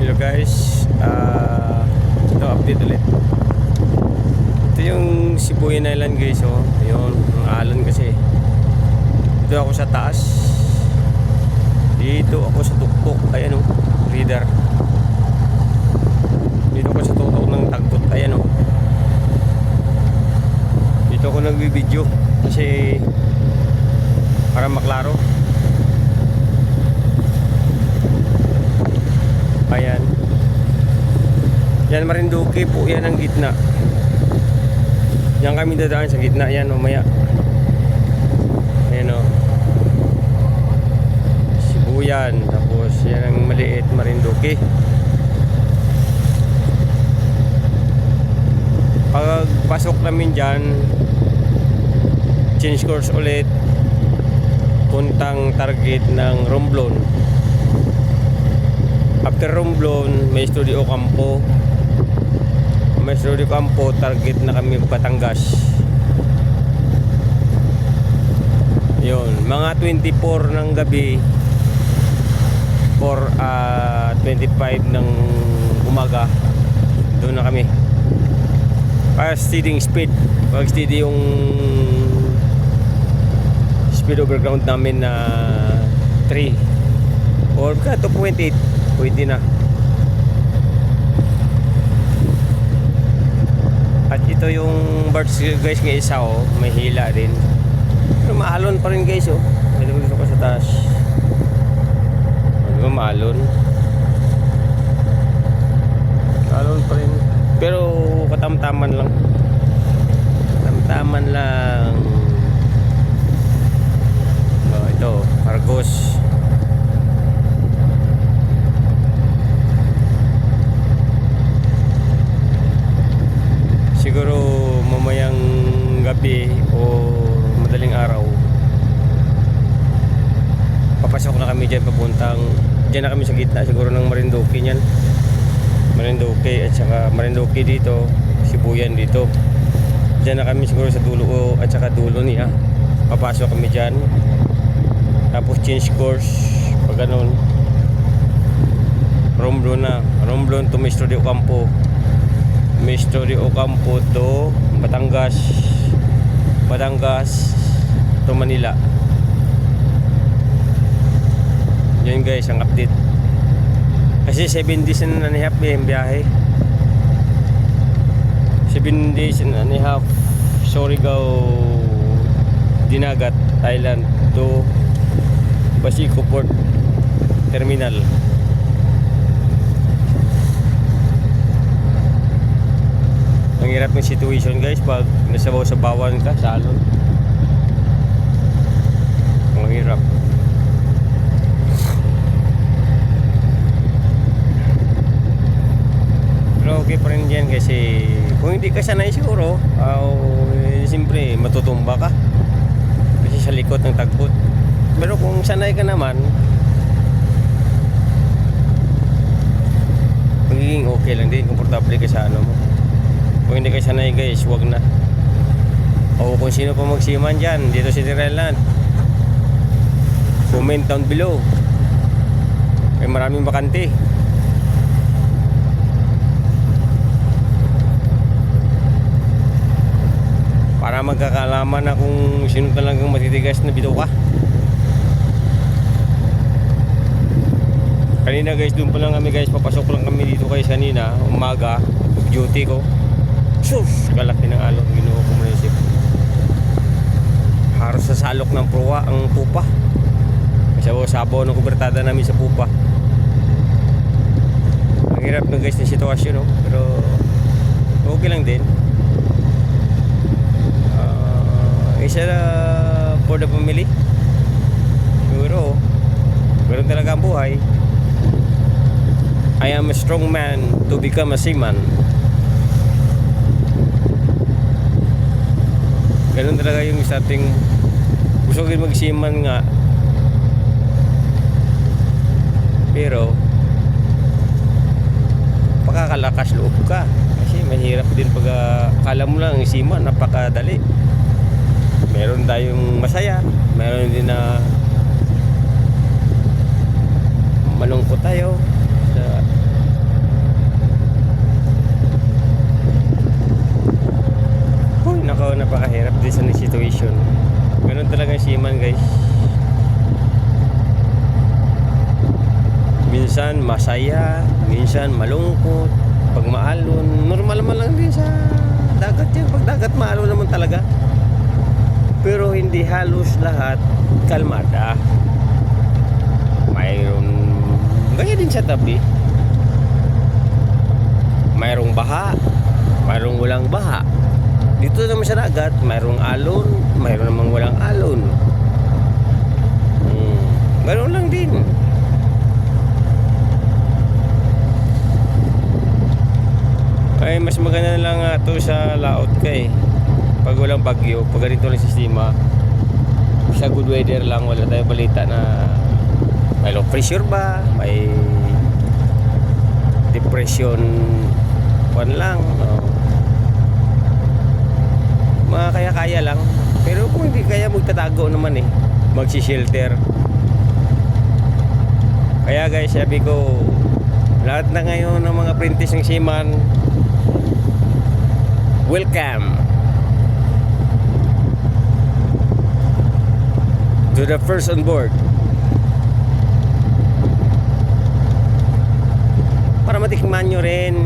Hello guys, ito update ulit. Ito yung Sibuyan Island guys, oh. Ayun, ang alon kasi. Dito ako sa taas. Dito ako sa tuktok. Ayan, oh, reader. Dito ako sa tuktok ng tagpot. Ayan, oh. Dito ako nag-video kasi para maklaro. Ayan. Yan Marinduque po, yan ang gitna. Yan kami dadaan sa gitna, yan mamaya. Ayan o. Sibuyan. Tapos yan ang maliit Marinduque. Pag pasok namin dyan, change course ulit, puntang target ng Romblon. After Romblon, may Studio Campo. May Studio Campo, target na kami Batangas. Yun, mga 24 ng gabi or 25 ng umaga, doon na kami. Para steady speed. Pag steady yung speed overground namin na 3 or 2.8, pwede na. At ito yung birds guys ng isa, oh, may hila din. Pero maalon pa rin guys, oh. May dito ko sa taas. Ano ba maalon? Maalon pa rin. Pero katamtaman lang. Katamtaman lang. Oh, ito, Argos. Siguro mamayang gabi o madaling araw papasok na kami dyan, papuntang dyan na kami sa gitna siguro ng Marinduque yan. Marinduque at saka Marinduque dito, Sibuyan dito. Dyan na kami siguro sa dulo at saka dulo niya. Papasok kami dyan. Tapos change course pag ganun. Romblon na. Romblon to Studio Campo. May Studio Campo to Batangas. Batangas to Manila. Yun guys ang update. Kasi 7 days and a half yung biyahe. 7 days and a half Surigao Dinagat, Thailand to Basico Port Terminal. Ang hirap ng situation guys pag nasabaw sa bawan ka sa alon. Ang hirap. Pero okay pa rin yan kasi kung hindi ka sanay siguro, siyempre matutumba ka kasi sa likod ng tagpot. Pero kung sanay ka naman, magiging okay lang din, komportable ka sa ano mo. Kung hindi kayo sanay guys, wag na. O kung sino pa magsiman dyan dito sa Thailand, comment down below. May maraming bakante. Para magkakalaman na kung sino talagang matitigas na bituka. Kanina guys, doon pa lang kami guys, papasok lang kami dito guys kanina, umaga, duty ko. Sus, kalaki ng alon, Ginoo ko manisip. Haros sa salok ng proa ang pupa. Sabaw ng kubertada namin sa pupa. Ang hirap na guys ng sitwasyon, no? Pero okay lang din. Isa na for the family. Siguro ganun talaga ang buhay. I am a strong man to become a seaman. Ganun talaga yung sa ating gusto ko magsiman nga. Pero pakakalakas loob ka. Kasi mahirap din pag akala mo lang isiman, napakadali. Meron tayong masaya, meron din na malungkot tayo sa minsan masaya, minsan malungkot. Pag maalon, normal naman lang din sa dagat yan. Pag dagat, maalon naman talaga. Pero hindi halos lahat kalmada. Mayroon gaya din sa tabi. Mayroong baha, mayroong walang baha. Dito naman sa dagat, mayroong alon, mayroon namang walang alon. Ganoon lang din. Ay, mas maganda na lang nga to sa laot ka eh. Pag walang bagyo, pag ganito lang sistema, sa good weather lang, wala tayong balita na may low pressure ba, may depression pan lang. Kaya lang. Pero kung hindi kaya, magtatago naman eh. Magsi-shelter. Kaya guys, sabi ko, lahat na ngayon ng mga apprentice ng seaman, welcome to the first on board. Para matikman nyo rin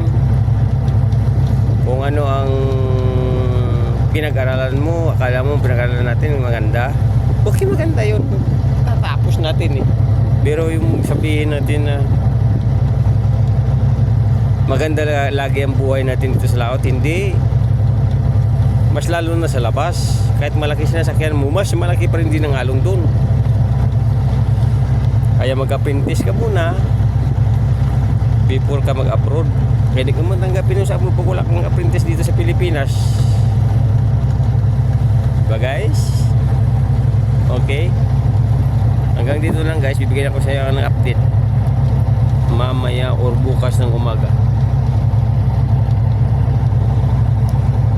kung ano ang pinag-aralan mo. Akala mo pinag-aralan natin maganda. Okay, maganda yun. Tatapos natin eh. Pero yung sabihin natin na maganda lagi ang buhay natin dito sa laot, hindi. Mas lalo na sa labas. Kahit malaki sinasakyan mo, mas malaki pa rin din ang along dun. Kaya mag-apprentice ka muna before ka mag-abroad. Kaya di ka man tanggapin yung sa mo pag wala kang apprentice dito sa Pilipinas. Diba guys? Okay? Hanggang dito lang guys, bibigyan ako sa iyo ng update mamaya or bukas ng umaga.